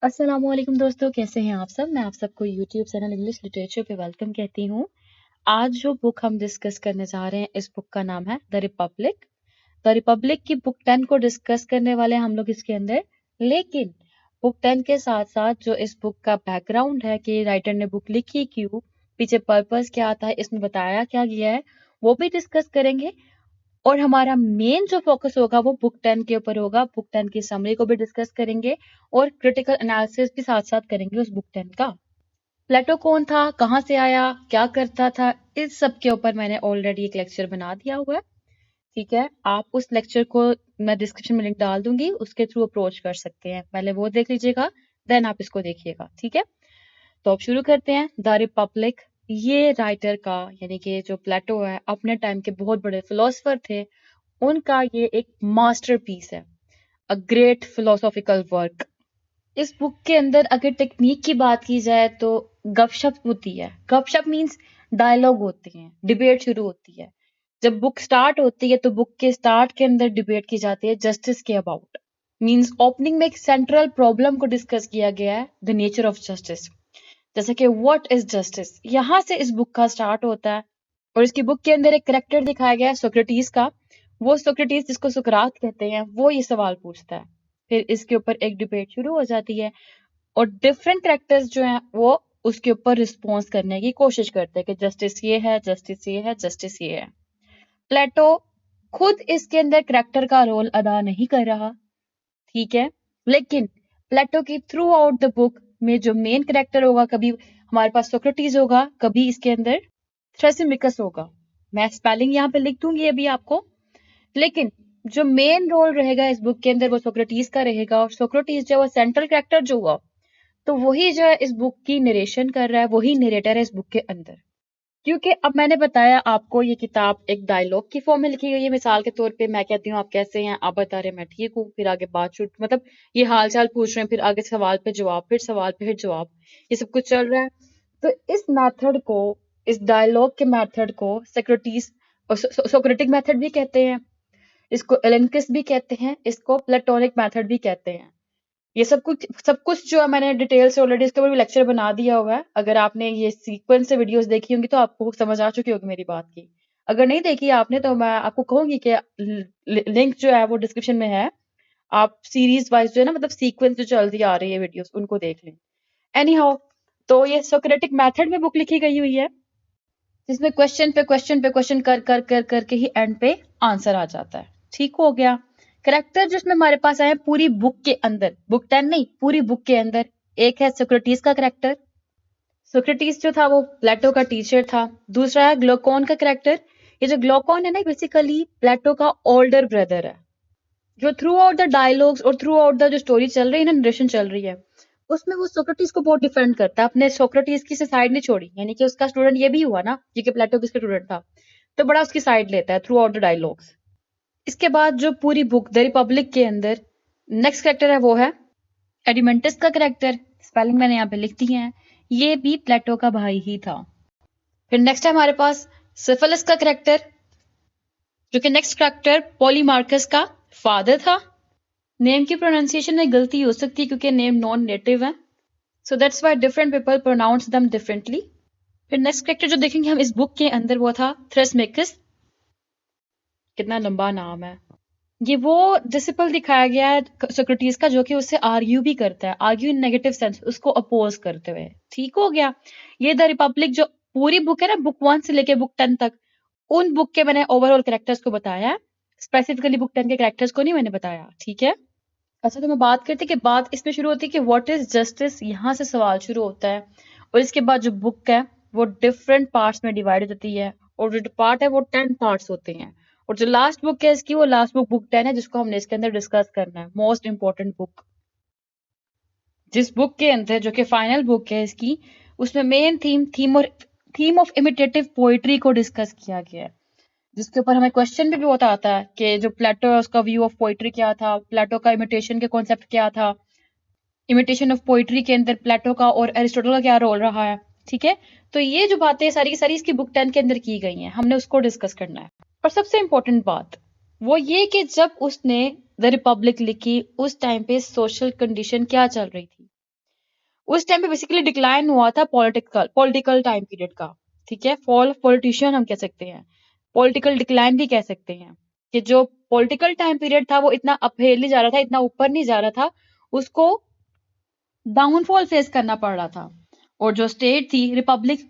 अस्सलामुअलैकुम दोस्तों, कैसे हैं आप सब। मैं आप सबको यूट्यूब चैनल इंग्लिश लिटरेचर पे वेलकम कहती हूँ। आज जो बुक हम डिस्कस करने जा रहे हैं, इस बुक का नाम है द रिपब्लिक। द रिपब्लिक की बुक 10 को डिस्कस करने वाले हैं हम लोग इसके अंदर। लेकिन बुक 10 के साथ साथ जो इस बुक का बैकग्राउंड है कि राइटर ने बुक लिखी क्यों, पीछे पर्पस क्या था, इसमें बताया क्या गया है, वो भी डिस्कस करेंगे। और हमारा मेन जो फोकस होगा वो बुक 10 के ऊपर होगा। बुक 10 की समरी को भी डिस्कस करेंगे और क्रिटिकल एनालिसिस भी साथ साथ करेंगे उस बुक 10 का। प्लेटो कौन था, कहाँ से आया, क्या करता था, इस सब के ऊपर मैंने ऑलरेडी एक लेक्चर बना दिया हुआ है। ठीक है, आप उस लेक्चर को मैं डिस्क्रिप्शन में लिंक डाल दूंगी, उसके थ्रू अप्रोच कर सकते हैं। पहले वो देख लीजिएगा, देन आप इसको देखिएगा। ठीक है, तो अब शुरू करते हैं। द रिपब्लिक, ये राइटर का यानी कि जो प्लेटो है, अपने टाइम के बहुत बड़े फिलोसफर थे, उनका ये एक मास्टरपीस है, अ ग्रेट फिलोसॉफिकल वर्क। इस बुक के अंदर अगर टेक्निक की बात की जाए तो गपशप होती है। गपशप मीन्स डायलॉग होते हैं, डिबेट शुरू होती है। जब बुक स्टार्ट होती है तो बुक के स्टार्ट के अंदर डिबेट की जाती है जस्टिस के अबाउट। मीन्स ओपनिंग में एक सेंट्रल प्रॉब्लम को डिस्कस किया गया है, द नेचर ऑफ जस्टिस। जैसे कि व्हाट इज जस्टिस, यहाँ से इस बुक का स्टार्ट होता है। और इसकी बुक के अंदर एक करेक्टर दिखाया गया है सोक्रेटिस का। वो सोक्रेटिस जिसको सुकरात कहते हैं, वो ये सवाल पूछता है। फिर इसके ऊपर एक डिबेट शुरू हो जाती है और डिफरेंट करेक्टर्स जो हैं वो उसके ऊपर रिस्पॉन्स करने की कोशिश करते हैं कि जस्टिस ये है, जस्टिस ये है, जस्टिस ये है। प्लेटो खुद इसके अंदर करेक्टर का रोल अदा नहीं कर रहा, ठीक है, लेकिन प्लेटो की थ्रू आउट द बुक में जो मेन करेक्टर होगा, कभी हमारे पास सोक्रेटिस होगा, कभी इसके अंदर थ्रेसिमिकस होगा। मैं स्पेलिंग यहाँ पे लिख दूंगी अभी आपको, लेकिन जो मेन रोल रहेगा इस बुक के अंदर वो सोक्रेटिस का रहेगा। और सोक्रेटिस जो है सेंट्रल कैरेक्टर जो हुआ, तो वही जो है इस बुक की नरेशन कर रहा है, वही नरेटर है इस बुक के अंदर। क्योंकि अब मैंने बताया आपको ये किताब एक डायलॉग की फॉर्म में लिखी गई है। मिसाल के तौर पे मैं कहती हूँ आप कैसे हैं, आप बता रहे हैं मैं ठीक हूँ, फिर आगे बात शुरू, मतलब ये हाल चाल पूछ रहे हैं, फिर आगे सवाल पे जवाब, फिर सवाल पे फिर जवाब, ये सब कुछ चल रहा है। तो इस मेथड को, इस डायलॉग के मेथड को सोक्रेटिस और सोक्रेटिक मेथड भी कहते हैं, इसको एलेंकिस भी कहते हैं, इसको प्लेटोनिक मेथड भी कहते हैं। ये सब कुछ जो है मैंने डिटेल से ऑलरेडी इसके ऊपर भी लेक्चर बना दिया हुआ है। अगर आपने ये सीक्वेंस से वीडियोस देखी होंगी तो आपको समझ आ चुकी होगी मेरी बात की। अगर नहीं देखी आपने तो मैं आपको कहूंगी कि लिंक जो है वो डिस्क्रिप्शन में है। आप सीरीज वाइज जो है ना, मतलब सीक्वेंस जो चलती आ रही है वीडियोस, उनको देख लें। एनी हाउ, तो ये सोक्रेटिक मेथड में बुक लिखी गई हुई है, जिसमें क्वेश्चन पे क्वेश्चन पे क्वेश्चन कर कर कर करके ही एंड पे आंसर आ जाता है। ठीक हो गया। करेक्टर जिसमें हमारे पास आए पूरी बुक के अंदर, बुक 10 नहीं, पूरी बुक के अंदर, एक है सोक्रेटिस का करेक्टर। सोक्रेटिस जो था वो प्लेटो का टीचर था। दूसरा है ग्लूकोन का करेक्टर। ये जो ग्लूकोन है ना, बेसिकली प्लेटो का ओल्डर ब्रदर है, जो थ्रू आउट द डायलॉग्स और थ्रू आउट द जो स्टोरी चल रही है ना, नरेशन चल रही है, उसमें वो सोक्रेटिस को बहुत डिफेंड करता है, अपने सोक्रेटिस की से साइड नहीं छोड़ी। यानी कि उसका स्टूडेंट ये भी हुआ ना, क्योंकि प्लेटो किसका स्टूडेंट था, तो बड़ा उसकी साइड लेता है थ्रू आउट द डायलॉग्स। इसके बाद जो पूरी बुक द रिपब्लिक के अंदर नेक्स्ट करेक्टर है वो है एडिमेंटस का करेक्टर। स्पेलिंग मैंने यहाँ पे लिख दी है, ये भी प्लेटो का भाई ही था। फिर नेक्स्ट है हमारे पास सिफिलिस का करेक्टर, जो कि नेक्स्ट करेक्टर पॉलीमार्कस का फादर था। नेम की प्रोनाउंसिएशन में गलती हो सकती है क्योंकि नेम नॉन नेटिव है, so that's why different people pronounce them differently. फिर नेक्स्ट करेक्टर जो देखेंगे हम इस बुक के अंदर वो था थ्रेसमेकिस। कितना लंबा नाम है। ये वो डिसिपल दिखाया गया है सोक्रेटिस का, जो कि उससे आर्ग्यू भी करता है, आर्ग्यू इन नेगेटिव सेंस, उसको अपोज करते हुए। ठीक हो गया। ये द रिपब्लिक जो पूरी बुक है ना, बुक 1 से लेके बुक 10 तक, उन बुक के मैंने ओवरऑल कैरेक्टर्स को बताया है, स्पेसिफिकली बुक 10 के कैरेक्टर्स को नहीं मैंने बताया। ठीक है, अच्छा, तो मैं बात करती कि बात इसमें शुरू होती है कि व्हाट इज जस्टिस, यहाँ से सवाल शुरू होता है। और इसके बाद जो बुक है वो डिफरेंट पार्ट्स में डिवाइड हो जाती है, और जो पार्ट है वो 10 पार्ट्स होते हैं। और जो लास्ट बुक है इसकी, वो लास्ट बुक बुक 10 है, जिसको हमने इसके अंदर डिस्कस करना है, मोस्ट इंपॉर्टेंट बुक। जिस बुक के अंदर, जो कि फाइनल बुक है इसकी, उसमें main theme of imitative poetry को डिस्कस किया गया है, जिसके ऊपर हमें क्वेश्चन भी बहुत आता है कि जो प्लेटो है उसका व्यू ऑफ पोइट्री क्या था, प्लेटो का इमिटेशन के कॉन्सेप्ट क्या था, इमिटेशन ऑफ पोइट्री के अंदर प्लेटो का और एरिस्टोटल का क्या रोल रहा है। ठीक है, तो ये जो बातें सारी की सारी इसकी बुक 10 के अंदर की गई हैं, हमने उसको डिस्कस करना है। और सबसे इंपॉर्टेंट बात वो ये कि जब उसने द रिपब्लिक लिखी, उस टाइम पे सोशल कंडीशन क्या चल रही थी। उस टाइम पे बेसिकली डिक्लाइन हुआ था पॉलिटिकल टाइम पीरियड का, ठीक है, फॉल ऑफ पॉलिटिशियन हम कह सकते हैं, पॉलिटिकल डिक्लाइन भी कह सकते हैं, कि जो पॉलिटिकल टाइम पीरियड था वो इतना अपहेल नहीं जा रहा था, इतना ऊपर नहीं जा रहा था, उसको डाउनफॉल फेस करना पड़ रहा था। और जो स्टेट थी, रिपब्लिक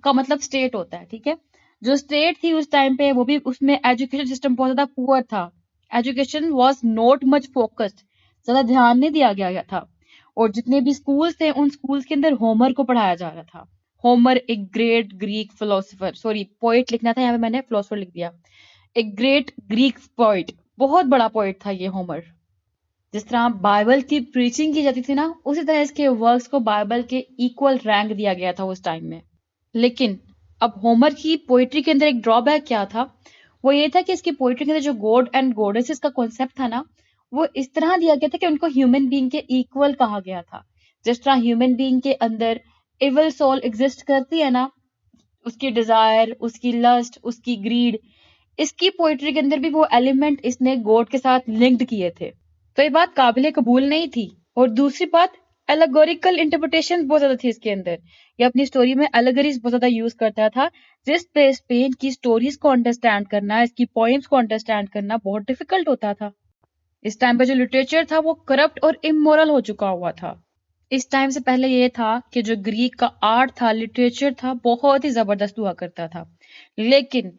का मतलब स्टेट होता है, ठीक है, जो स्टेट थी उस टाइम पे वो भी उसमें एजुकेशन सिस्टम बहुत ज्यादा पुअर था, education was not much focused, ज्यादा ध्यान नहीं दिया गया था। और जितने भी स्कूल्स थे उन स्कूल्स के अंदर होमर को पढ़ाया जा रहा था। होमर एक great Greek philosopher, sorry poet लिखना था, यहाँ पे मैंने फिलोसोफर लिख दिया, एक ग्रेट ग्रीक पोइट, बहुत बड़ा पोइट था ये होमर। जिस तरह बाइबल की प्रीचिंग की जाती थी ना, उसी तरह इसके वर्क्स को बाइबल के इक्वल रैंक दिया गया था उस टाइम में। लेकिन अब होमर की पोइट्री के अंदर एक ड्रॉबैक क्या था, वो ये था कि इसकी पोइट्री के अंदर जो गॉड एंड गॉडेसेस का कॉन्सेप्ट था ना, वो इस तरह दिया गया था कि उनको ह्यूमन बीइंग के इक्वल कहा गया था। जिस तरह ह्यूमन बीइंग के अंदर इविल सोल एग्जिस्ट करती है ना, उसकी डिजायर, उसकी लस्ट, उसकी ग्रीड, इसकी पोइट्री के अंदर भी वो एलिमेंट इसने गॉड के साथ लिंक्ड किए थे। तो ये बात काबिले कबूल नहीं थी। और दूसरी बात, एलेगोरिकल इंटरप्रिटेशन बहुत ज्यादा थी इसके अंदर। ये अपनी स्टोरी में एलेगरीज बहुत ज्यादा यूज करता था, जिस बेस पे इनकी स्टोरीज को अंडरस्टैंड करना, इसकी पोइम्स को अंडरस्टैंड करना बहुत डिफिकल्ट होता था। इस टाइम पे जो लिटरेचर था वो करप्ट और इमोरल हो चुका हुआ था। इस टाइम से पहले ये था कि जो ग्रीक का आर्ट था, लिटरेचर था, बहुत ही जबरदस्त हुआ करता था। लेकिन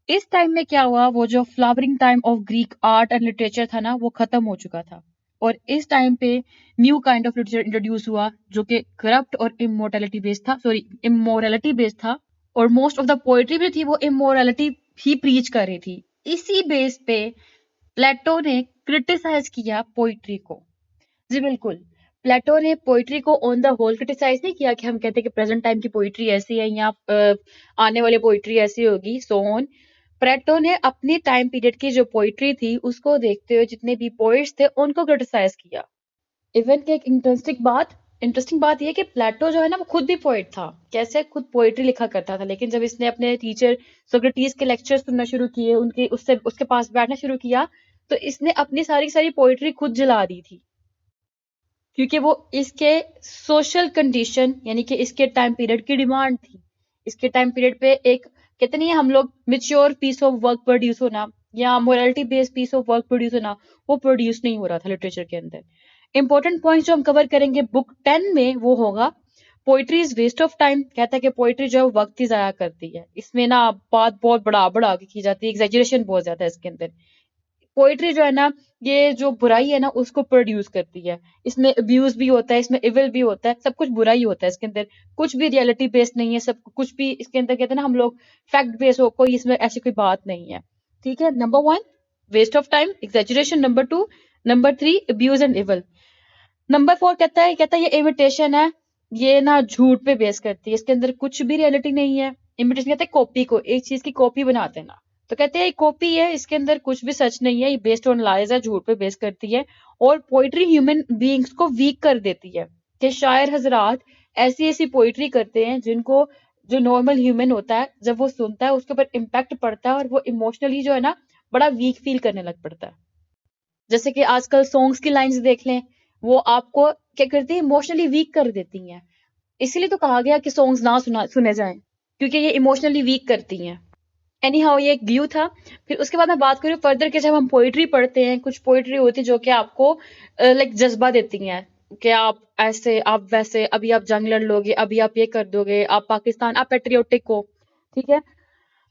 इस टाइम में क्या हुआ, वो जो flowering time of Greek art and literature था ना, वो खत्म हो चुका था। और इस टाइम पे new kind of literature introduce हुआ जो कि करप्ट और इमोर्टैलिटी बेस्ड था, सॉरी इमोरलिटी बेस्ड था। और मोस्ट ऑफ द पोएट्री भी थी वो इमोरलिटी ही प्रीच कर रही थी। इसी बेस पे प्लेटो ने क्रिटिसाइज किया पोइट्री को। जी बिल्कुल, प्लेटो ने पोइट्री को ऑन द होल क्रिटिसाइज नहीं किया कि हम कहते हैं कि प्रेजेंट टाइम की पोइट्री ऐसी है या आने वाली पोइट्री ऐसी होगी, सो ऑन। प्लेटो ने अपनी टाइम पीरियड की जो पोइट्री थी उसको देखते हुए जितने भी पोइट्स थे उनको क्रिटिसाइज किया। इवन कि एक इंटरेस्टिंग बात यह कि प्लेटो जो है ना वो खुद भी पोइट था, कैसे खुद पोइट्री लिखा करता था। लेकिन जब इसने अपने टीचर सोक्रेटिस के लेक्चर सुनना शुरू किए, उनके उसके पास बैठना शुरू किया, तो इसने अपनी सारी सारी पोइट्री खुद जला दी थी, क्योंकि वो इसके सोशल कंडीशन यानी कि इसके टाइम पीरियड की डिमांड थी। इसके टाइम पीरियड पे एक कहते नहीं है हम लोग mature piece of work produce होना या morality based piece of work produce होना, वो प्रोड्यूस नहीं हो रहा था लिटरेचर के अंदर। इंपॉर्टेंट पॉइंट जो हम कवर करेंगे बुक 10 में वो होगा poetry is waste of time. कहता है कि पोइट्री जो है वक्त ही जाया करती है, इसमें ना बात बहुत बड़ा के की जाती है, एग्जैजरेशन बहुत ज्यादा है इसके अंदर। पोइट्री जो है ना, ये जो बुराई है ना उसको प्रोड्यूस करती है, इसमें अब्यूज भी होता है, इसमें इविल भी होता है, सब कुछ बुरा ही होता है इसके अंदर, कुछ भी रियलिटी बेस्ड नहीं है, सब कुछ भी इसके अंदर कहते हैं ना हम लोग फैक्ट बेस्ड हो, कोई इसमें ऐसी कोई बात नहीं है। ठीक है, number 1 waste of time, exaggeration, number 2, number 3 abuse and evil, number 4 कहता है ये इमिटेशन है, ये ना झूठ पे बेस करती है, इसके अंदर कुछ भी रियलिटी नहीं है। इमिटेशन कहते हैं कॉपी को, एक चीज की कॉपी बनाते हैं ना, तो कहते हैं ये कॉपी है, इसके अंदर कुछ भी सच नहीं है, ये बेस्ड ऑन लाइज है, झूठ पे बेस करती है। और पोइट्री ह्यूमन बीइंग्स को वीक कर देती है, कि शायर हजरात ऐसी ऐसी पोइट्री करते हैं जिनको जो नॉर्मल ह्यूमन होता है जब वो सुनता है उसके ऊपर इम्पैक्ट पड़ता है और वो इमोशनली जो है ना बड़ा वीक फील करने लग पड़ता है। जैसे कि आजकल सॉन्ग्स की लाइंस देख लें, वो आपको क्या करती है, इमोशनली वीक कर देती हैं। इसीलिए तो कहा गया कि सॉन्ग्स ना सुने जाएं, क्योंकि ये इमोशनली वीक करती हैं। एनी हाउ ये एक व्यू था। फिर उसके बाद मैं बात करूँ फर्दर कि जब हम पोइट्री पढ़ते हैं, कुछ पोइट्री होती है जो कि आपको लाइक जज्बा देती हैं कि आप ऐसे आप वैसे, अभी आप जंग लड़ लोगे, अभी आप ये कर दोगे, आप पाकिस्तान, आप पेट्रियोटिक हो, ठीक है।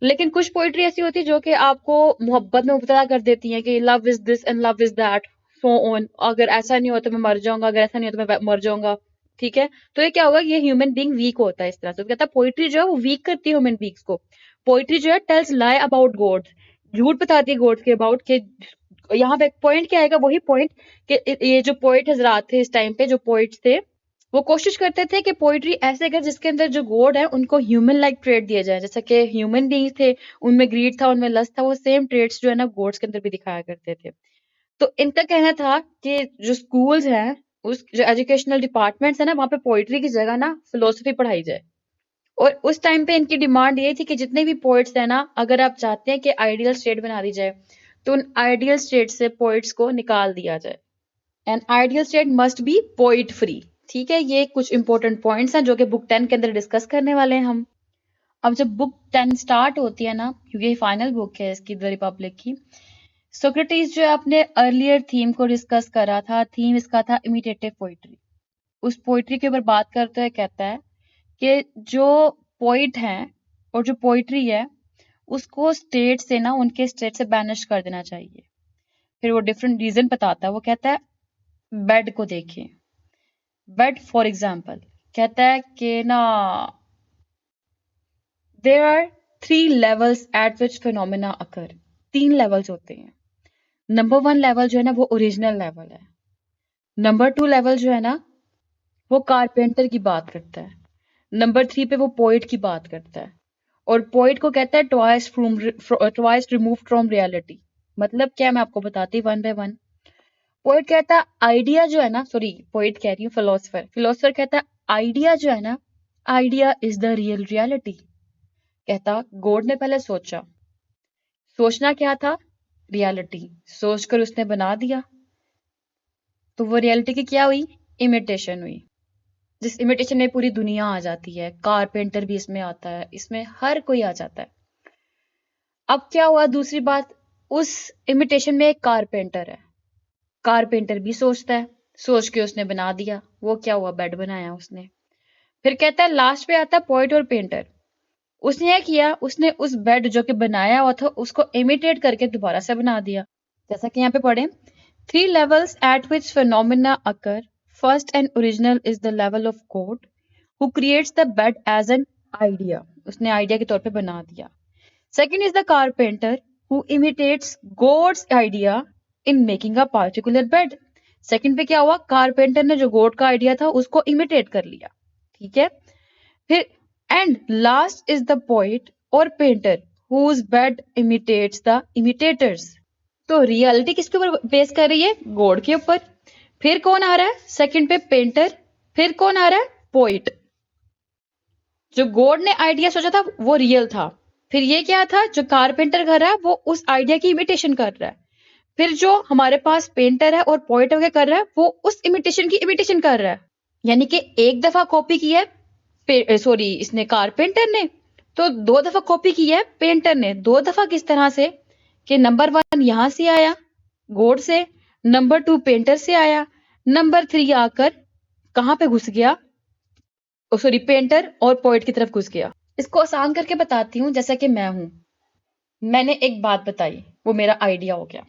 लेकिन कुछ पोइट्री ऐसी होती है जो कि आपको मोहब्बत में मुब्तला कर देती है कि love is this and love is that, so on, अगर ऐसा नहीं होता मैं मर जाऊंगा, अगर ऐसा नहीं होता मैं मर जाऊंगा, ठीक है। तो ये क्या होगा, ये ह्यूमन बीइंग वीक होता है इस तरह से। तो कहता है पोइट्री जो है वो वीक करती है ह्यूमन बीइंग्स को। पोइट्री जो है टेल्स लाई अबाउट गॉड्स, झूठ बताती है गॉड्स के अबाउट के। यहाँ पे एक पॉइंट क्या आएगा, वही पॉइंट कि ये जो पोइट हजरात थे इस टाइम पे, जो पोइट्स थे, वो कोशिश करते थे कि पोइट्री ऐसे कर जिसके अंदर जो गॉड है उनको ह्यूमन लाइक ट्रेट दिया जाए, जैसा कि ह्यूमन बीइंग्स थे, उनमें ग्रीड था, उनमें लस्ट था, वो सेम ट्रेट्स जो है ना गॉड्स के अंदर भी दिखाया करते थे। तो इनका कहना था कि जो स्कूल्स हैं, उस जो एजुकेशनल डिपार्टमेंट्स है ना, वहां पे पोइट्री की जगह ना फिलोसफी पढ़ाई जाए। और उस टाइम पे इनकी डिमांड ये थी कि जितने भी पोइट्स हैं ना, अगर आप चाहते हैं कि आइडियल स्टेट बना दी जाए, तो उन आइडियल स्टेट से पोइट्स को निकाल दिया जाए। An ideal state must be poet free. ठीक है, ये कुछ इंपॉर्टेंट पॉइंट्स हैं जो कि बुक 10 के अंदर डिस्कस करने वाले हैं हम। अब जब बुक 10 स्टार्ट होती है ना, क्योंकि ये फाइनल बुक है इसकी, द रिपब्लिक की, सोक्रेटिस जो है अपने अर्लियर थीम को डिस्कस कर रहा था। थीम इसका था इमिटेटिव पोइट्री। उस पोइट्री के ऊपर बात करते हुए कहता है कि जो पोइट हैं और जो पोइट्री है उसको स्टेट से ना, उनके स्टेट से बैनिश कर देना चाहिए। फिर वो डिफरेंट रीजन बताता है। वो कहता है बेड को देखें। बेड फॉर एग्जाम्पल कहता है कि ना, there are 3 levels at which phenomena occur। 3 levels होते हैं। नंबर 1 लेवल जो है ना वो ओरिजिनल लेवल है। नंबर 2 लेवल जो है ना वो कारपेंटर की बात करता है। नंबर 3 पे वो पोइट की बात करता है। और पोइट को कहता है ट्वाइस रिमूव फ्रॉम रियलिटी। मतलब क्या, मैं आपको बताती वन बाय वन। पोइट कहता है आइडिया जो है ना, सॉरी पोइट कह रही हूँ, फिलोसफर कहता है आइडिया जो है ना, idea is the real reality. कहता गॉड ने पहले सोचा, सोचना क्या था, रियलिटी, सोचकर उसने बना दिया। तो वो रियलिटी की क्या हुई, इमिटेशन हुई। जिस इमिटेशन में पूरी दुनिया आ जाती है, कारपेंटर भी इसमें आता है, इसमें हर कोई आ जाता है। अब क्या हुआ, दूसरी बात, उस इमिटेशन में एक कारपेंटर है। कारपेंटर भी सोचता है, सोच के उसने बना दिया। वो क्या हुआ, बेड बनाया उसने। फिर कहता है लास्ट पे आता है पोइट और पेंटर। उसने क्या किया, उसने उस बेड जो कि बनाया हुआ था उसको इमिटेट करके दोबारा से बना दिया। जैसा कि यहाँ पे पढ़े, 3 levels at which phenomena occur। First and original is the level of God who creates the bed as an idea। उसने आइडिया के तौर पे बना दिया। Second is the carpenter who imitates God's idea in making a particular bed। Second पे क्या हुआ, carpenter ने जो गॉड का आइडिया था उसको इमिटेट कर लिया। ठीक है। फिर and last is the poet और painter whose bed imitates the imitators। तो रियलिटी किसके ऊपर बेस कर रही है, गॉड के ऊपर। फिर कौन आ रहा है सेकंड पे, पेंटर। फिर कौन आ रहा है, पोइट। जो गॉड ने आइडिया सोचा था वो रियल था। फिर ये क्या था, जो कारपेंटर कर रहा है वो उस आइडिया की इमिटेशन कर रहा है। फिर जो हमारे पास पेंटर है और पोइट क्या कर रहा है, वो उस इमिटेशन की इमिटेशन कर रहा है। यानी कि एक दफा कॉपी की है, सॉरी इसने कारपेंटर ने, तो 2 दफा कॉपी की है पेंटर ने। 2 दफा किस तरह से, कि नंबर 1 यहां से आया गॉड से, नंबर 2 पेंटर से आया, नंबर 3 आकर कहां पे घुस गया, सॉरी पेंटर और पोइट की तरफ घुस गया। इसको आसान करके बताती हूँ। जैसा कि मैं हूं, मैंने एक बात बताई, वो मेरा आइडिया हो गया।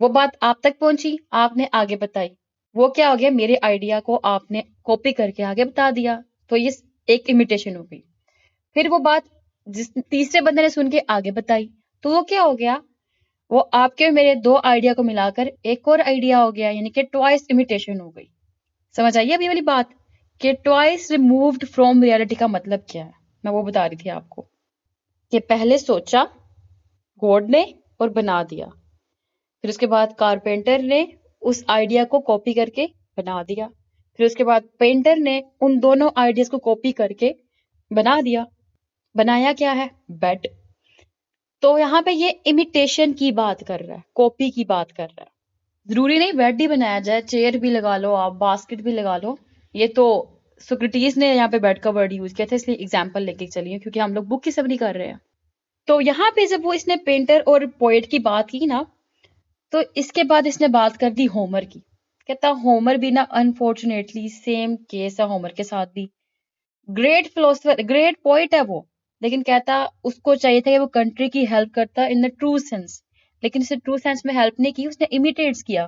वो बात आप तक पहुंची, आपने आगे बताई, वो क्या हो गया, मेरे आइडिया को आपने कॉपी करके आगे बता दिया। तो ये एक इमिटेशन हो गई। फिर वो बात जिस तीसरे बंदे ने सुन के आगे बताई, तो वो क्या हो गया, वो आपके और मेरे 2 आइडिया को मिलाकर एक और आइडिया हो गया। यानी कि ट्वाइस इमिटेशन हो गई। समझ आइए अभी वाली बात, कि ट्वाइस रिमूव्ड फ्रॉम रियलिटी का मतलब क्या है, मैं वो बता रही थी आपको। कि पहले सोचा गॉड ने और बना दिया, फिर उसके बाद कारपेंटर ने उस आइडिया को कॉपी करके बना दिया, फिर उसके बाद पेंटर ने उन दोनों आइडियाज को कॉपी करके बना दिया। बनाया क्या है, बेड। तो यहाँ पे ये इमिटेशन की बात कर रहा है, कॉपी की बात कर रहा है। जरूरी नहीं बेड ही बनाया जाए, चेयर भी लगा लो आप, बास्केट भी लगा लो। ये तो सोक्रेटिस ने यहाँ पे बेड का वर्ड यूज किया था, इसलिए एग्जाम्पल लेके चलिए, क्योंकि हम लोग बुक की समरी कर रहे हैं। तो यहाँ पे जब वो इसने पेंटर और पोएट की बात की ना, तो इसके बाद इसने बात कर दी होमर की। कहता होमर भी ना अनफॉर्चुनेटली सेम केस है होमर के साथ भी। ग्रेट फिलोसफर, ग्रेट पोइट है वो, लेकिन कहता उसको चाहिए था कि वो कंट्री की हेल्प करता इन द ट्रू सेंस, लेकिन उसने ट्रू सेंस में हेल्प नहीं की, उसने इमिटेट्स किया।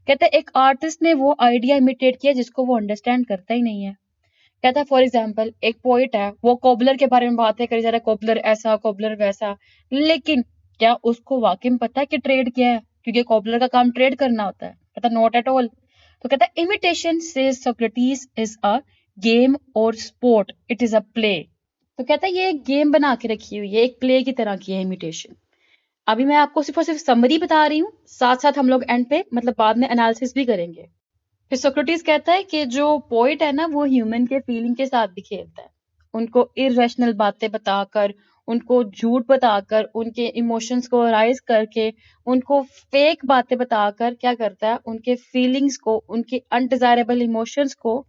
कहता एक आर्टिस्ट ने वो आइडिया इमिटेट किया जिसको वो अंडरस्टैंड करता ही नहीं है। कहता फॉर एग्जाम्पल एक पोइट है, वो कोबलर के बारे में बातें करी जा रहा है, कोबलर ऐसा कोबलर वैसा, लेकिन क्या उसको वाकई में पता है कि ट्रेड क्या है, क्योंकि कोबलर का काम ट्रेड करना होता है। कहता नॉट एट ऑल। तो कहता imitation says Socrates is a game और sport, it is a play. तो कहता है ये एक गेम बना के रखी हुई है, एक प्ले की तरह की है इमिटेशन। अभी मैं आपको सिर्फ और सिर्फ समरी बता रही हूँ, साथ साथ हम लोग एंड पे मतलब बाद में एनालिसिस भी करेंगे। फिर सोक्रेटिस कहता है कि जो पोइट है ना वो ह्यूमन के फीलिंग के साथ भी खेलता है, उनको इरेशनल बातें बताकर उनको झूठ बताकर, उनके इमोशंस को राइज करके, उनको फेक बातें बताकर क्या करता है, उनके फीलिंग्स को, उनके अनडिजायरेबल इमोशंस को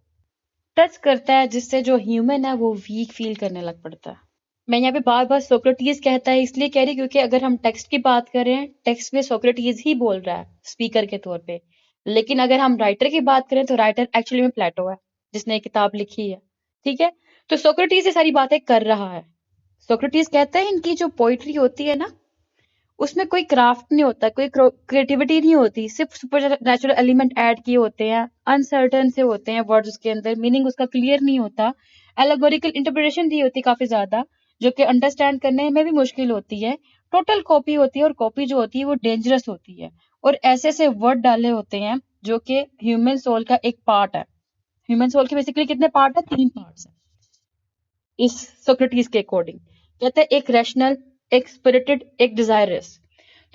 टच करता है, जिससे जो ह्यूमन है वो वीक फील करने लग पड़ता है। मैं यहाँ पे बार बार सोक्रेटिस कहता है इसलिए कह रही क्योंकि अगर हम टेक्स्ट की बात करें, टेक्स्ट में सोक्रेटिस ही बोल रहा है स्पीकर के तौर पे। लेकिन अगर हम राइटर की बात करें तो राइटर एक्चुअली में प्लेटो है, जिसने एक किताब लिखी है। ठीक है, तो सोक्रेटिस ये सारी बातें कर रहा है। सोक्रेटिस कहता है इनकी जो पोइट्री होती है ना, उसमें कोई क्राफ्ट नहीं होता, कोई क्रिएटिविटी नहीं होती, सिर्फ सुपर नेचुरल एलिमेंट ऐड किए होते हैं, अनसर्टन से होते हैं वर्ड्स उसके अंदर, मीनिंग उसका क्लियर नहीं होता, एलेगोरिकल इंटरप्रिटेशन दी होती काफी ज्यादा, जो कि अंडरस्टैंड करने में भी मुश्किल होती है। टोटल कॉपी होती है, और कॉपी जो होती है वो डेंजरस होती है, और ऐसे ऐसे वर्ड डाले होते हैं जो कि ह्यूमन सोल का एक पार्ट है। ह्यूमन सोल के बेसिकली कितने पार्ट है? 3 पार्ट्स है इस सोक्रेटिस के अकॉर्डिंग। कहते हैं एक रैशनल, एक स्पिरिटेड, एक डिजायरस।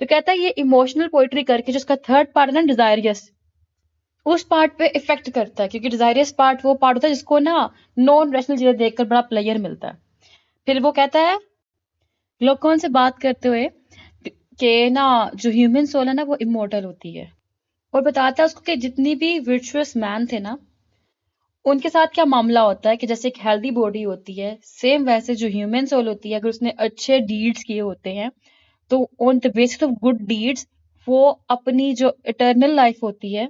तो कहता है ये इमोशनल पोइट्री करके जो उसका थर्ड पार्ट है ना, डिजायरियस, उस पार्ट पे इफेक्ट करता है, क्योंकि डिजायरियस पार्ट वो पार्ट होता है जिसको ना नॉन रैशनल चीजें देखकर बड़ा प्लेजर मिलता है। फिर वो कहता है लोगों से बात करते हुए कि ना जो ह्यूमन सोल है ना वो इमोर्टल होती है, और बताता है उसको कि जितनी भी वर्चुअस मैन थे ना, उनके साथ क्या मामला होता है कि जैसे एक हेल्दी बॉडी होती है, सेम वैसे जो ह्यूमन सोल होती है, अगर उसने अच्छे डीड्स किए होते हैं तो on the basis of good deeds वो अपनी जो इटर्नल लाइफ होती है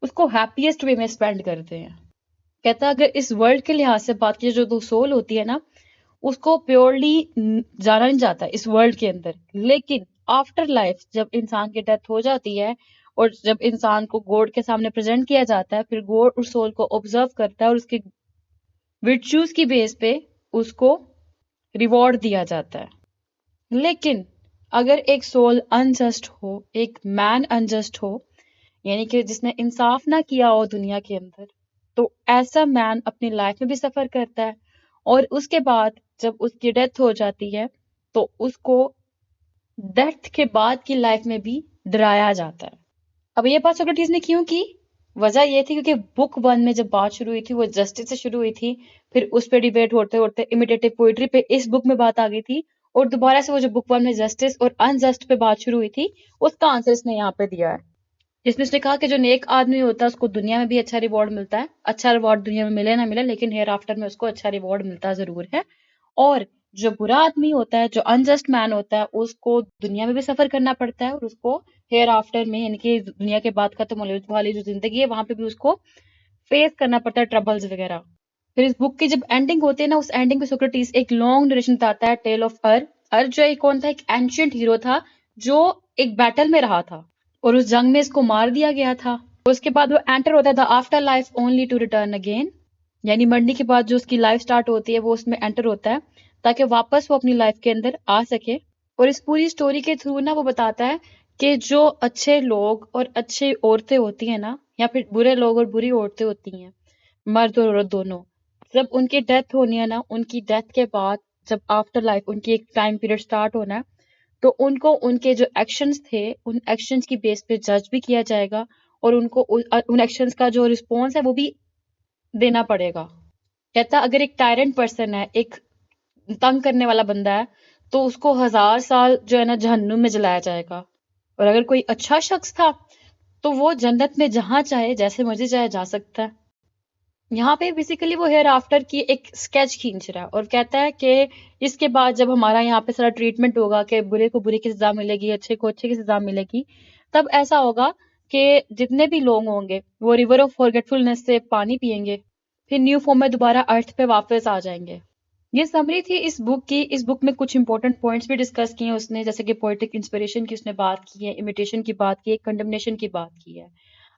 उसको हैप्पीएस्ट वे में स्पेंड करते हैं। कहता है अगर इस वर्ल्ड के लिहाज से बात की, जो सोल होती है ना, उसको प्योरली जाना नहीं जाता इस वर्ल्ड के अंदर, लेकिन आफ्टर लाइफ जब इंसान की डेथ हो जाती है और जब इंसान को गॉड के सामने प्रेजेंट किया जाता है, फिर गॉड उस सोल को ऑब्जर्व करता है और उसके विर्च्यूज की बेस पे उसको रिवॉर्ड दिया जाता है। लेकिन अगर एक सोल अनजस्ट हो, एक मैन अनजस्ट हो, यानी कि जिसने इंसाफ ना किया हो दुनिया के अंदर, तो ऐसा मैन अपनी लाइफ में भी सफर करता है, और उसके बाद जब उसकी डेथ हो जाती है तो उसको डेथ के बाद की लाइफ में भी डराया जाता है। अब ये बात सोक्रेटिस ने क्यों की? वजह ये थी क्योंकि बुक 1 में जब बात शुरू हुई थी वो जस्टिस से शुरू हुई थी, फिर उस पर डिबेट होते होते इमिटेटिव पोइट्री पे इस बुक में बात आ गई थी, और दोबारा से वो जो बुक 1 में जस्टिस और अनजस्ट पे बात शुरू हुई थी उसका आंसर इसने यहाँ पे दिया है, जिसमें उसने कहा कि जो नेक आदमी होता है उसको दुनिया में भी अच्छा रिवॉर्ड मिलता है। अच्छा रिवॉर्ड दुनिया में मिले ना मिले, लेकिन हेयर आफ्टर में उसको अच्छा रिवॉर्ड मिलता जरूर है। और जो बुरा आदमी होता है, जो अनजस्ट मैन होता है, उसको दुनिया में भी सफर करना पड़ता है, और उसको हेयर आफ्टर में, यानी कि दुनिया के बाद खत्म होने वाली जो जिंदगी है वहां पे भी उसको फेस करना पड़ता है ट्रबल्स वगैरह। फिर इस बुक की जब एंडिंग होती है ना, उस एंडिंग में सोक्रेटिस एक लॉन्ग नरेशन बताता है टेल ऑफ अर जो एक कौन था, एक एंशियंट हीरो था जो एक बैटल में रहा था और उस जंग में इसको मार दिया गया था। उसके बाद वो एंटर होता था after life only to return again, यानी मरने के बाद जो उसकी लाइफ स्टार्ट होती है वो उसमें एंटर होता है ताकि वापस वो अपनी लाइफ के अंदर आ सके। और इस पूरी स्टोरी के थ्रू ना वो बताता है कि जो अच्छे लोग और अच्छी औरतें होती हैं ना, या फिर बुरे लोग और बुरी औरतें होती हैं, मर्द और औरत दोनों, जब उनकी डेथ होनी है ना, उनकी डेथ के बाद जब आफ्टर लाइफ उनकी एक टाइम पीरियड स्टार्ट होना है, तो उनको उनके जो एक्शंस थे उन एक्शंस की बेस पे जज भी किया जाएगा, और उनको उन एक्शंस का जो रिस्पॉन्स है वो भी देना पड़ेगा। कहता अगर एक टायरेंट पर्सन है, एक तंग करने वाला बंदा है, तो उसको 1000 साल जो है ना जहन्नुम में जलाया जाएगा, और अगर कोई अच्छा शख्स था तो वो जन्नत में जहां चाहे जैसे मर्जी चाहे जा सकता है। यहाँ पे बेसिकली वो हेयर आफ्टर की एक स्केच खींच रहा है और कहता है कि इसके बाद जब हमारा यहाँ पे सारा ट्रीटमेंट होगा कि बुरे को बुरे की सजा मिलेगी, अच्छे को अच्छे की सजा मिलेगी, तब ऐसा होगा कि जितने भी लोग होंगे वो रिवर ऑफ फॉरगेटफुलनेस से पानी पियेंगे, फिर न्यू फॉर्म में दोबारा अर्थ पे वापस आ जाएंगे। ये समरी थी इस बुक की। इस बुक में कुछ इंपॉर्टेंट पॉइंट्स भी डिस्कस किए उसने, जैसे कि पोएटिक इंस्पिरेशन की उसने बात की है, इमिटेशन की बात की है, कंडेमनेशन की बात की है।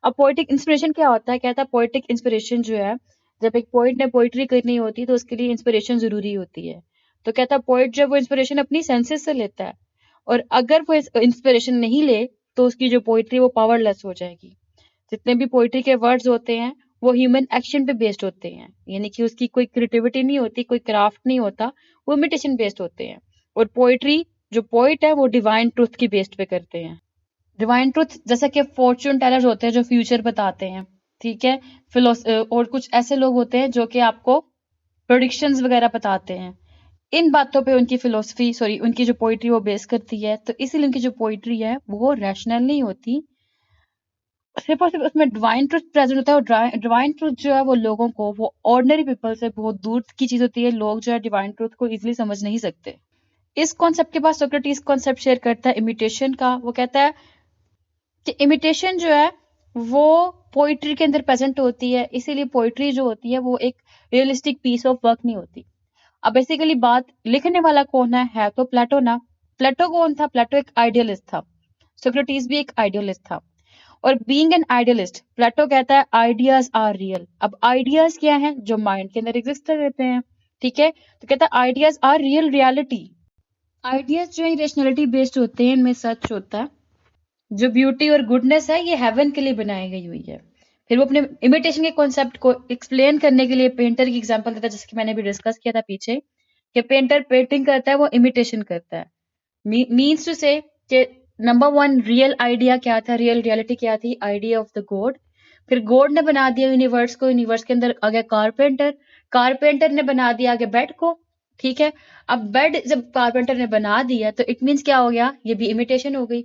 अब पोएटिक इंस्पिरेशन क्या होता है? कहता है पोएटिक इंस्पिरेशन जो है, जब एक पोइट ने पोइट्री करनी होती है तो उसके लिए इंस्पिरेशन जरूरी होती है। तो कहता है पोइट जब वो इंस्पिरेशन अपनी सेंसेस से लेता है, और अगर वो इंस्पिरेशन नहीं ले तो उसकी जो पोइट्री वो पावरलेस हो जाएगी। जितने भी पोइट्री के वर्ड्स होते हैं वो ह्यूमन एक्शन पे बेस्ड होते हैं, यानी कि उसकी कोई क्रिएटिविटी नहीं होती, कोई क्राफ्ट नहीं होता, वो इमिटेशन बेस्ड होते हैं। और पोइट्री जो पोइट है वो डिवाइन ट्रुथ की बेस्ड पे करते हैं। डिवाइन ट्रुथ जैसा कि फॉर्चून टेलर्स होते हैं जो फ्यूचर बताते हैं, ठीक है, और कुछ ऐसे लोग होते हैं जो कि आपको प्रोडिक्शंस वगैरह बताते हैं। इन बातों पे उनकी उनकी जो पोइट्री वो बेस करती है। तो इसीलिए उनकी जो पोइट्री है वो रैशनल नहीं होती, सिर्फ और सिर्फ उसमें डिवाइन ट्रुथ प्रेजेंट होता है। और डिवाइन ट्रुथ जो है वो लोगों को, वो ऑर्डिनरी पीपल से बहुत दूर की चीज होती है। लोग जो है डिवाइन ट्रुथ को इजीली समझ नहीं सकते। इस कॉन्सेप्ट के बाद सोक्रेटिस कॉन्सेप्ट शेयर करता है इमिटेशन का। वो कहता है कि इमिटेशन जो है वो पोइट्री के अंदर प्रेजेंट होती है, इसीलिए पोइट्री जो होती है वो एक रियलिस्टिक पीस ऑफ वर्क नहीं होती। अब बेसिकली बात लिखने वाला कौन है तो प्लेटो ना। प्लेटो कौन था? प्लेटो एक आइडियलिस्ट था। सोक्रेटिस भी एक आइडियलिस्ट था। और बीइंग एन आइडियलिस्ट, प्लेटो कहता है आइडियाज आर रियल। अब आइडियाज क्या हैं? जो माइंड के अंदर एग्जिस्ट करते हैं, ठीक है। तो कहता है ideas are real reality. Ideas जो है रेशनलिटी बेस्ड होते हैं, इनमें सच होता है। जो ब्यूटी और गुडनेस है ये हेवन के लिए बनाई गई हुई है। फिर वो अपने इमिटेशन के कॉन्सेप्ट को एक्सप्लेन करने के लिए पेंटर की एग्जांपल देता है, जैसे कि मैंने भी डिस्कस किया था पीछे, कि पेंटर पेंटिंग करता है, वो इमिटेशन करता है। मीन्स टू से कि नंबर वन रियल आइडिया क्या था, रियल रियलिटी क्या थी? Idea of the God. फिर गॉड ने बना दिया यूनिवर्स को, यूनिवर्स के अंदर आ गया कारपेंटर, कारपेंटर ने बना दिया आगे बेड को, ठीक है। अब बेड जब कारपेंटर ने बना दिया तो इट मीन्स क्या हो गया? ये भी इमिटेशन हो गई।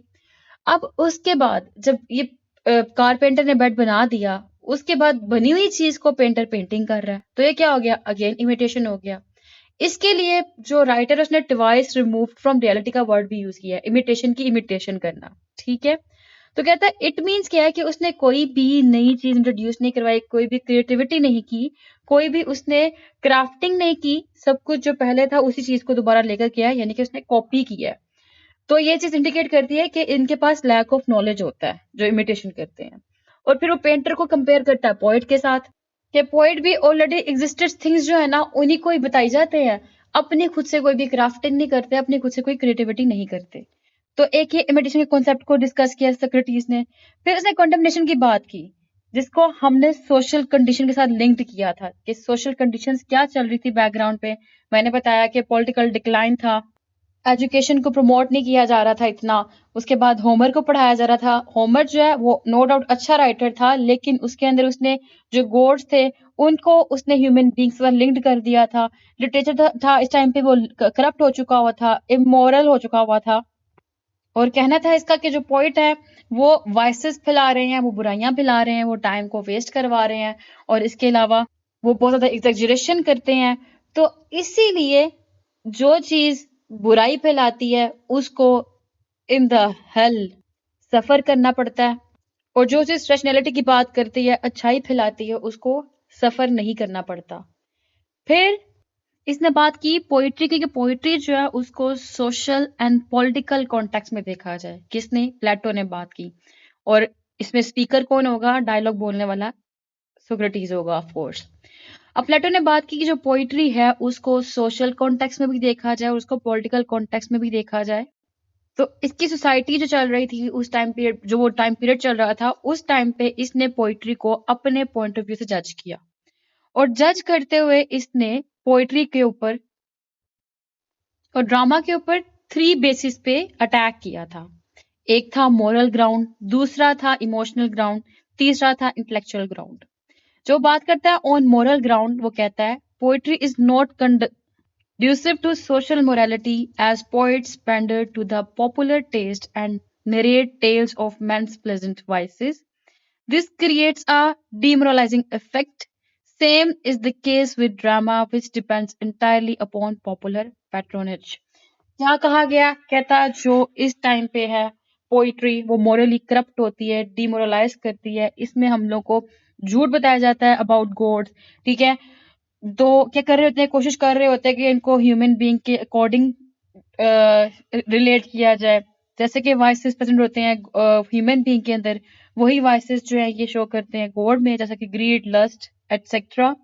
अब उसके बाद जब ये कारपेंटर ने बेड बना दिया, उसके बाद बनी हुई चीज को पेंटर पेंटिंग कर रहा है, तो ये क्या हो गया? अगेन इमिटेशन हो गया। इसके लिए जो राइटर उसने डिवाइस रिमूव फ्रॉम रियलिटी का वर्ड भी यूज किया है, इमिटेशन की इमिटेशन करना, ठीक है। तो कहता है इट मीन्स क्या है कि उसने कोई भी नई चीज इंट्रोड्यूस नहीं करवाई, कोई भी क्रिएटिविटी नहीं की, कोई भी उसने क्राफ्टिंग नहीं की, सब कुछ जो पहले था उसी चीज को दोबारा लेकर किया है, यानी कि उसने कॉपी किया है। तो ये चीज इंडिकेट करती है कि इनके पास लैक ऑफ नॉलेज होता है जो इमिटेशन करते हैं। और फिर वो पेंटर को कंपेयर करता है पोइट के साथ, कि पोइट भी ऑलरेडी एग्जिस्टेड थिंग्स जो है ना उन्हीं को ही बताई जाते हैं, अपनी खुद से कोई भी क्राफ्टिंग नहीं करते, अपनी खुद से कोई क्रिएटिविटी नहीं करते। तो एक ये इमिटेशन के कॉन्सेप्ट को डिस्कस किया सोक्रेटिस ने। फिर उसने कंडेमनेशन की बात की, जिसको हमने सोशल कंडीशन के साथ लिंक्ड किया था, कि सोशल कंडीशंस क्या चल रही थी बैकग्राउंड पे। मैंने बताया कि पॉलिटिकल डिक्लाइन था, एजुकेशन को प्रमोट नहीं किया जा रहा था इतना। उसके बाद होमर को पढ़ाया जा रहा था। होमर जो है वो नो डाउट अच्छा राइटर था, लेकिन उसके अंदर उसने जो गॉड्स थे उनको उसने ह्यूमन बींग्स से लिंक्ड कर दिया था। लिटरेचर था इस टाइम पे वो करप्ट हो चुका हुआ था, इमोरल हो चुका हुआ था। और कहना था इसका कि जो पोइट है वो वाइसेस फैला रहे हैं, वो बुराइयां फैला रहे हैं, वो टाइम को वेस्ट करवा रहे हैं, और इसके अलावा वो बहुत ज्यादा एग्जेजरेशन करते हैं। तो इसीलिए जो चीज बुराई फैलाती है उसको इन द हेल सफर करना पड़ता है, और जो चीज रैशनैलिटी की बात करती है, अच्छाई फैलाती है, उसको सफर नहीं करना पड़ता। फिर इसने बात की पोइट्री की, कि पोइट्री जो है उसको सोशल एंड पॉलिटिकल कॉन्टेक्स्ट में देखा जाए। किसने? प्लेटो ने बात की। और इसमें स्पीकर कौन होगा? डायलॉग बोलने वाला सोक्रेटिस होगा ऑफ कोर्स। अब प्लेटो ने बात की कि जो पोइट्री है उसको सोशल कॉन्टेक्स्ट में भी देखा जाए और उसको पॉलिटिकल कॉन्टेक्स्ट में भी देखा जाए। तो इसकी सोसाइटी जो चल रही थी उस टाइम पीरियड, जो वो टाइम पीरियड चल रहा था, उस टाइम पे इसने पोइट्री को अपने पॉइंट ऑफ व्यू से जज किया। और जज करते हुए इसने पोइट्री के ऊपर और ड्रामा के ऊपर 3 बेसिस पे अटैक किया था। एक था मोरल ग्राउंड, दूसरा था इमोशनल ग्राउंड, तीसरा था इंटेलेक्चुअल ग्राउंड। जो बात करता है ऑन मोरल ग्राउंड, वो कहता है poetry is not conducive to social morality as poets pander to the popular taste and narrate tales of men's pleasant vices. This creates a demoralizing effect. Same is the case with drama, which depends entirely upon popular patronage. क्या कहा गया? कहता जो इस time पे है poetry वो Morli corrupt होती है, डिमोरलाइज करती है। इसमें हम लोग को झूठ बताया जाता है अबाउट गॉड, ठीक है। तो क्या कर रहे होते हैं? कोशिश कर रहे होते हैं कि इनको ह्यूमन बीइंग के अकॉर्डिंग रिलेट किया जाए। जैसे कि वाइसेस प्रेजेंट होते हैं ह्यूमन बीइंग के अंदर, वही वाइसेस जो है ये शो करते हैं गॉड में, जैसा कि ग्रीड, लस्ट एटसेट्रा।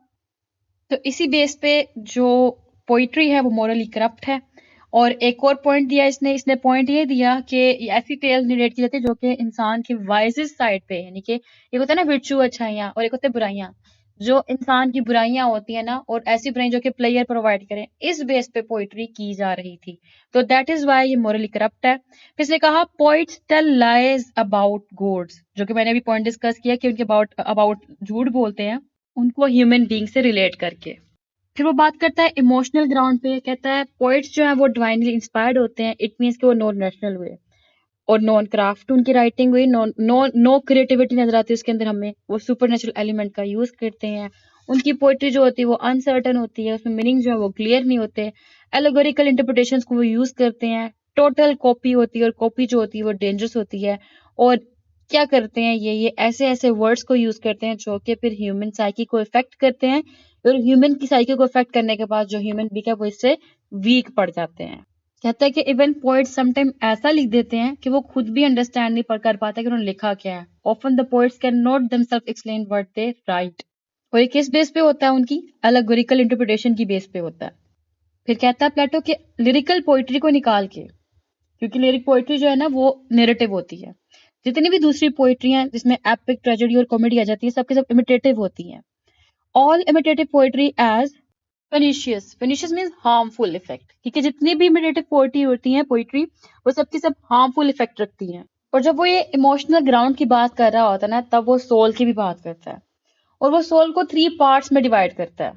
तो इसी बेस पे जो पोइट्री है वो मोरली करप्ट है। और एक और पॉइंट दिया इसने पॉइंट ये दिया कि ऐसी टेल्स नरेट की जाती है जो कि इंसान के वाइजेस साइड पे, यानी कि एक होता है ना विर्चू अच्छाइयाँ, और एक होता है बुराइयाँ। जो इंसान की बुराइयां होती है ना, और ऐसी बुराई जो कि प्लेयर प्रोवाइड करें, इस बेस पे पोइट्री की जा रही थी। तो दैट इज वाई ये मोरली करप्ट है। फिर इसने कहा poets tell lies about gods, जो कि मैंने अभी पॉइंट डिस्कस किया कि उनके अबाउट अबाउट झूठ बोलते हैं उनको ह्यूमन बीइंग से रिलेट करके। फिर वो बात करता है इमोशनल ग्राउंड पे, कहता है पोइट्स जो है वो डिवाइनली इंस्पायर्ड होते हैं, इट मीन्स कि वो नॉन नेशनल हुए और नॉन क्राफ्ट उनकी राइटिंग हुई, नो नो नो क्रिएटिविटी नजर आती है उसके अंदर हमें, वो सुपर नेचुरल एलिमेंट का यूज करते हैं। उनकी पोइट्री जो होती है वो अनसर्टन होती है, उसमें मीनिंग जो है वो क्लियर नहीं होते, एलोगोरिकल इंटरप्रिटेशंस को वो यूज करते हैं, टोटल कॉपी होती है और कॉपी जो होती है वो डेंजरस होती है। और क्या करते हैं ये ऐसे ऐसे वर्ड्स को यूज करते हैं जो कि फिर ह्यूमन साइकी को इफेक्ट करते हैं, और ह्यूमन की साइकी को इफेक्ट करने के बाद जो ह्यूमन बीक है वो इससे वीक पड़ जाते हैं। कहता है कि इवन पोएट्स समटाइम ऐसा लिख देते हैं कि वो खुद भी अंडरस्टैंड नहीं कर पाता कि उन्होंने लिखा क्या है। Often the poets can not themselves explain what they write. और ये किस बेस पे होता है, उनकी एलेगोरिकल इंटरप्रिटेशन की बेस पे होता है। फिर कहता है प्लेटो के लिरिकल पोइट्री को निकाल के, क्योंकि लिरिक पोइट्री जो है ना वो नैरेटिव होती है, जितनी भी दूसरी पोइट्री हैं जिसमें एपिक ट्रेजेडी और कॉमेडी आ जाती है सबके सब इमिटेटिव होती हैं। All imitative poetry as Pernicious means harmful effect, क्योंकि जितनी भी इमिटेटिव पोइट्री होती है पोइट्री वो सबकी सब हार्मफुल इफेक्ट रखती हैं। और जब वो ये इमोशनल ग्राउंड की बात कर रहा होता है ना, तब वो सोल की भी बात करता है, और वो सोल को 3 पार्ट्स में डिवाइड करता है।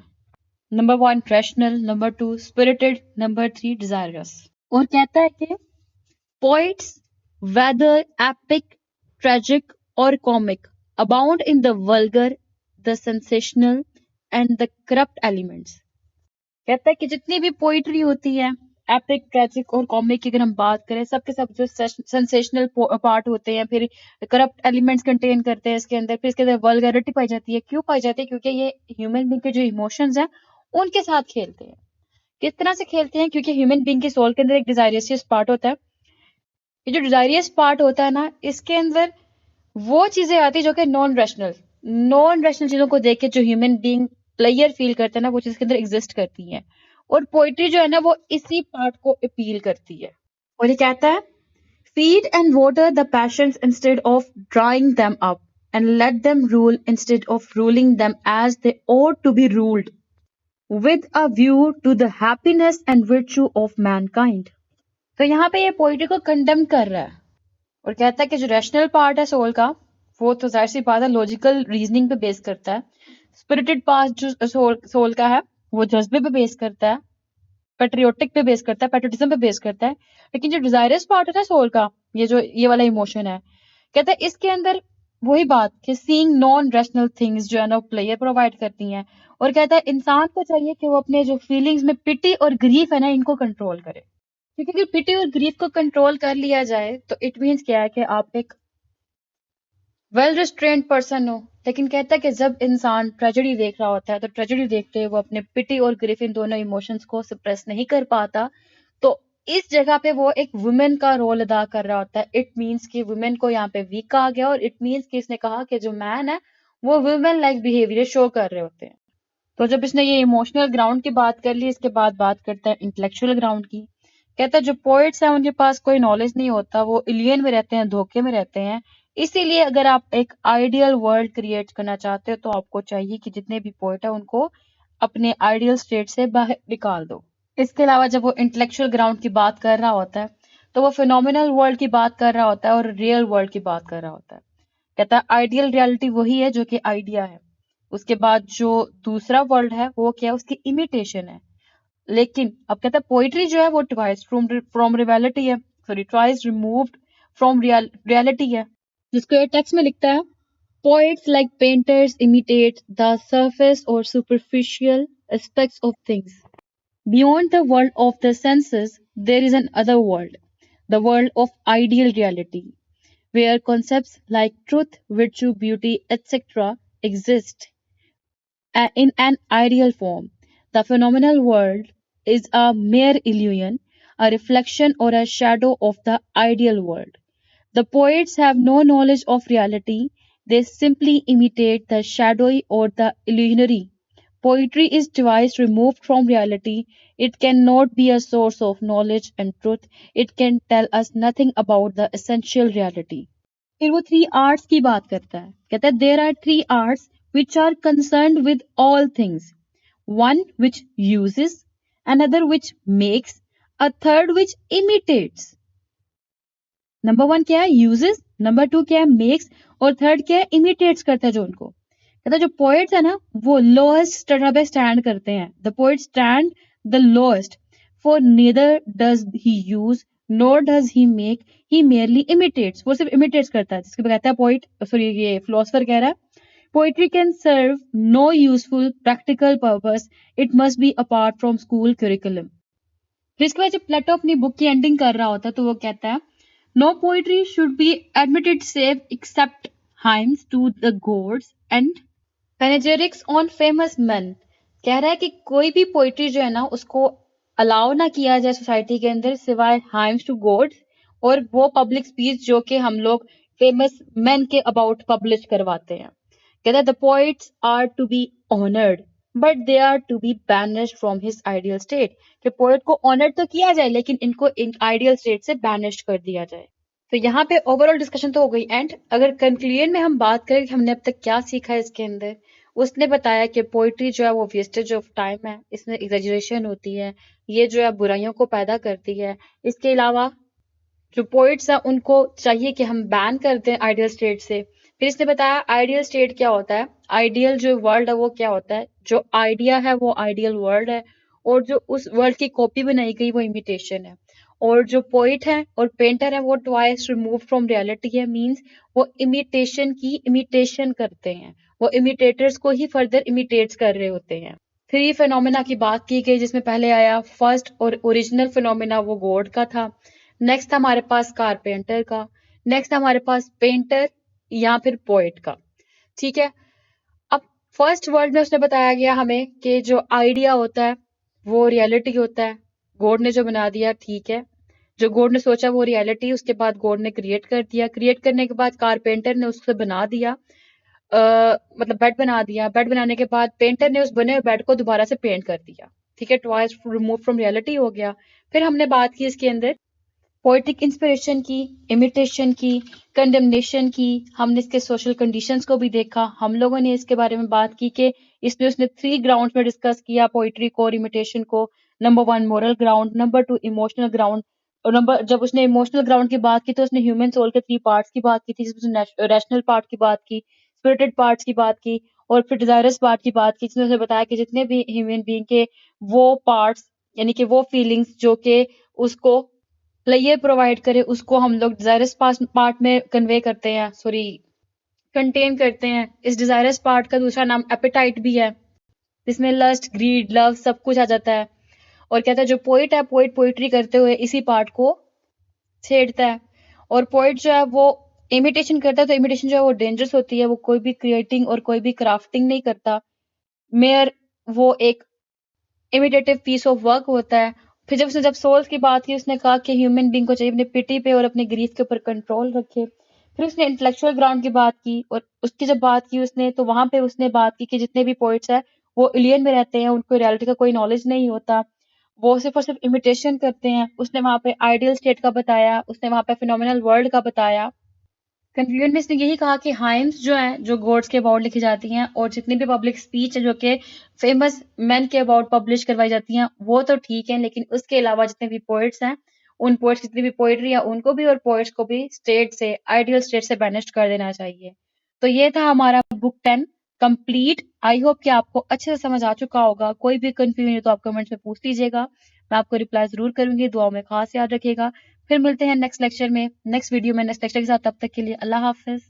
Number 1 rational, number 2 spirited, number 3 desirous. और कहता है कि poets, whether epic, tragic, or comic, abound in the vulgar, the sensational, and the corrupt elements. कहता है कि जितनी भी पोइट्री होती है, एपिक, ट्रेजिक और कॉमिक की अगर हम बात करें, सबके सब जो सेंसेशनल पार्ट होते हैं, फिर करप्ट एलिमेंट्स कंटेन करते हैं इसके अंदर, फिर इसके अंदर वल्गैरिटी पाई जाती है। क्यों पाई जाती है? क्योंकि ये ह्यूमन बीइंग के जो इमोशंस हैं उनके साथ खेलते हैं। किस तरह से खेलते हैं? क्योंकि ह्यूमन बीइंग के सोल के अंदर एक डिजायरियस पार्ट होता है। ये जो डिजायरियस पार्ट होता है ना, इसके अंदर वो चीजें आती है जो कि नॉन रैशनल चीजों को देख के जो ह्यूमन बीइंग प्लेयर फील करता है ना, वो चीज के अंदर एग्जिस्ट करती है। और पोइट्री जो है ना वो इसी पार्ट को अपील करती है। और ये कहता है feed and water the passions instead of drying them up, and let them rule instead of ruling them as they ought to be ruled, with a view to the happiness and virtue of mankind. तो यहाँ पे ये poetry को condemn कर रहा है और कहता है कि जो रैशनल पार्ट है सोल का, वो तो जाहिर सी बात है लॉजिकल रीजनिंग पे बेस करता है। स्पिरिटेड पार्ट जो सोल का है वो जज्बे पे बेस करता है, पेट्रियोटिक पे बेस करता है, पेट्रियोटिज्म पे बेस करता है। लेकिन जो डिजायरस पार्ट है ना सोल का, ये वाला इमोशन है, कहता है इसके अंदर वही बात कि सीइंग नॉन रैशनल थिंग्स जो है ना प्लेयर प्रोवाइड करती हैं। और कहता है इंसान को चाहिए कि वो अपने जो फीलिंग्स में पिटी और ग्रीफ है ना इनको कंट्रोल करे, क्योंकि अगर पिटी और ग्रीफ को कंट्रोल कर लिया जाए तो इट मीन्स क्या है कि आप एक वेल रिस्ट्रेन्ड पर्सन हो। लेकिन कहता है कि जब इंसान ट्रेजेडी देख रहा होता है तो ट्रेजेडी देखते हुए वो अपने पिटी और ग्रीफ इन दोनों इमोशंस को सप्रेस नहीं कर पाता, तो इस जगह पे वो एक वुमेन का रोल अदा कर रहा होता है। इट मीन्स कि वुमेन को यहाँ पे वीक कहा गया, और इट मीन्स कि इसने कहा कि जो मैन है वो वुमेन लाइक बिहेवियर शो कर रहे होते हैं। तो जब इसने ये इमोशनल ग्राउंड की बात कर ली, इसके बाद बात करता है इंटेलेक्चुअल ग्राउंड की। कहता है जो पोइट्स हैं उनके पास कोई नॉलेज नहीं होता, वो इलियन में रहते हैं, धोखे में रहते हैं। इसीलिए अगर आप एक आइडियल वर्ल्ड क्रिएट करना चाहते हो तो आपको चाहिए कि जितने भी पोइट है उनको अपने आइडियल स्टेट से बाहर निकाल दो। इसके अलावा जब वो इंटेलेक्चुअल ग्राउंड की बात कर रहा होता है तो वो फिनोमिनल वर्ल्ड की बात कर रहा होता है और रियल वर्ल्ड की बात कर रहा होता है। कहता है आइडियल रियलिटी वही है जो कि आइडिया है, उसके बाद जो दूसरा वर्ल्ड है वो क्या है, उसकी इमिटेशन है। लेकिन अब कहता है पोइट्री जो है वो ट्वाइस फ्रॉम रियलिटी है, sorry twice removed from reality है, जिसको ये टेक्स्ट में लिखता है poets like painters imitate the surface और superficial aspects of things. Beyond the world of the senses there is another world, the world of ideal reality, where concepts like truth, virtue, beauty, etc. exist in an ideal form. The phenomenal world is a mere illusion, a reflection or a shadow of the ideal world. The poets have no knowledge of reality, they simply imitate the shadowy or the illusionary. Poetry is device removed from reality. It cannot be a source of knowledge and truth. It can tell us nothing about the essential reality. फिर वो 3 arts की बात करता है, कहता है there are 3 arts which are concerned with all things, one which uses, another which makes, a third which imitates. Number 1 क्या है? uses, नंबर 2 क्या है? makes, और थर्ड क्या है? imitates करता है जो उनको। कहता है जो पोएट्स है ना वो लोएस्ट स्टैंडर्ड पे स्टैंड करते हैं। The poet stand the lowest for neither does he use NOR does he make, he merely imitates, वो सिर्फ इमिटेट्स करता है। जिसके बाद कहता है पोइट, सॉरी ये फिलोसफर कह रहा है, poetry can serve no useful practical purpose, it must be apart from school curriculum. फिर इसके बाद जब प्लेटो अपनी बुक की एंडिंग कर रहा होता है तो वो कहता है no poetry should be admitted save except hymns to the gods and panegyrics on famous man. कह रहा है कि कोई भी पोइट्री जो है ना उसको अलाउ ना किया जाए सोसाइटी के अंदर सिवाय हाइम्स टू गॉड्स और वो पब्लिक स्पीच जो कि हम लोग फेमस मैन के अबाउट पब्लिश करवाते हैं। कहता है the poets are to be honoured but they are to be banished from his ideal state. कि पोएट को ऑनर तो किया जाए लेकिन इनको इन आइडियल स्टेट से बैनिश्ड कर दिया जाए। तो यहाँ पे ओवरऑल डिस्कशन तो हो गई एंड अगर कंक्लूजन में हम बात करें कि हमने अब तक क्या सीखा है इसके अंदर, उसने बताया कि पोइट्री जो है वो वेस्टेज ऑफ टाइम है, इसमें एग्जेजरेशन होती है, ये जो है बुराइयों को पैदा करती है। इसके अलावा जो पोइट्स हैं उनको चाहिए कि हम बैन कर दें आइडियल स्टेट से। फिर इसने बताया आइडियल स्टेट क्या होता है, आइडियल जो वर्ल्ड है वो क्या होता है, जो आइडिया है वो आइडियल वर्ल्ड है और जो उस वर्ल्ड की कॉपी बनाई गई वो इमिटेशन है। और जो पोइट है और पेंटर है वो ट्वाइस रिमूव फ्रॉम रियलिटी है, मींस वो इमिटेशन की इमिटेशन करते हैं, वो इमिटेटर्स को ही फर्दर इमिटेट्स कर रहे होते हैं। फिर ये फिनोमेना की बात की गई जिसमें पहले आया फर्स्ट और ओरिजिनल फिनोमेना वो गॉड का था, नेक्स्ट था हमारे पास कारपेंटर का, नेक्स्ट था हमारे पास पेंटर या फिर पोएट का। ठीक है, अब फर्स्ट वर्ल्ड में उसने बताया गया हमें कि जो आइडिया होता है वो रियलिटी होता है, गॉड ने जो बना दिया ठीक है, जो गॉड ने सोचा वो रियलिटी, उसके बाद गॉड ने क्रिएट कर दिया, क्रिएट करने के बाद कारपेंटर ने उससे बना दिया, मतलब बेड बना दिया, बेड बनाने के बाद पेंटर ने उस बने हुए बेड को दोबारा से पेंट कर दिया। ठीक है, ट्वाइस रिमूव फ्रॉम रियलिटी हो गया। फिर हमने बात की इसके अंदर पोएटिक इंस्पिरेशन की, इमिटेशन की, कंडेमनेशन की, हमने इसके सोशल कंडीशंस को भी देखा, हम लोगों ने इसके बारे में बात की कि इसमें उसने 3 ग्राउंड्स में डिस्कस किया पोएट्री को और इमिटेशन को। Number 1 moral ground, number 2 emotional ground, और नंबर जब उसने इमोशनल ग्राउंड की बात की तो उसने ह्यूमन सोल के 3 पार्ट्स की बात की थी, जिसमें उसने रैशनल पार्ट की बात की, स्पिरिटेड पार्ट्स की बात की और फिर डिजायरस पार्ट की बात की, जिसमें उसने बताया कि जितने भी ह्यूमन बीइंग के वो पार्ट्स यानी कि वो फीलिंग्स जो कि उसको प्लेयर प्रोवाइड करे उसको हम लोग डिजायरस पार्ट में कन्वे करते हैं, सॉरी कंटेन करते हैं। इस डिजायरस पार्ट का दूसरा नाम एपेटाइट भी है, जिसमें लस्ट, ग्रीड, लव सब कुछ आ जाता है। और कहता है जो पोइट है, पोइट पोइट्री करते हुए इसी पार्ट को छेड़ता है। और पोइट जो है वो इमिटेशन करता है तो इमिटेशन जो है वो डेंजरस होती है, वो कोई भी क्रिएटिंग और कोई भी क्राफ्टिंग नहीं करता, मेयर वो एक इमिटेटिव पीस ऑफ वर्क होता है। फिर जब उसने जब सोल्स की बात की उसने कहा कि ह्यूमन बीइंग को चाहिए अपने पिटी पे और अपने ग्रीफ के ऊपर कंट्रोल रखे। फिर उसने इंटेलेक्चुअल ग्राउंड की बात की और उसकी जब बात की उसने तो वहां पे उसने बात की कि जितने भी पोइट्स हैं वो एलियन में रहते हैं, उनको रियलिटी का कोई नॉलेज नहीं होता, वो सिर्फ और सिर्फ इमिटेशन करते हैं। उसने वहां पे आइडियल स्टेट का बताया, उसने वहां पे फिनोमिनल वर्ल्ड का बताया। कंक्लूजन में इसने यही कहा कि हाइम्स जो है जो गॉड्स के अबाउट लिखी जाती हैं और जितनी भी पब्लिक स्पीच है जो कि फेमस मैन के अबाउट पब्लिश करवाई जाती हैं वो तो ठीक है, लेकिन उसके अलावा जितने भी पोइट्स हैं उन पोइट्स जितनी भी पोइट्री है उनको भी और पोइट्स को भी स्टेट से आइडियल स्टेट से बैनिश कर देना चाहिए। तो ये था हमारा बुक 10 कंप्लीट। आई होप कि आपको अच्छे से समझ आ चुका होगा। कोई भी कंफ्यूजन है तो आप कमेंट्स में पूछ लीजिएगा, मैं आपको रिप्लाई जरूर करूंगी। दुआओं में खास याद रखिएगा। फिर मिलते हैं नेक्स्ट लेक्चर में, नेक्स्ट वीडियो में नेक्स्ट लेक्चर के साथ। तब तक के लिए अल्लाह हाफिज।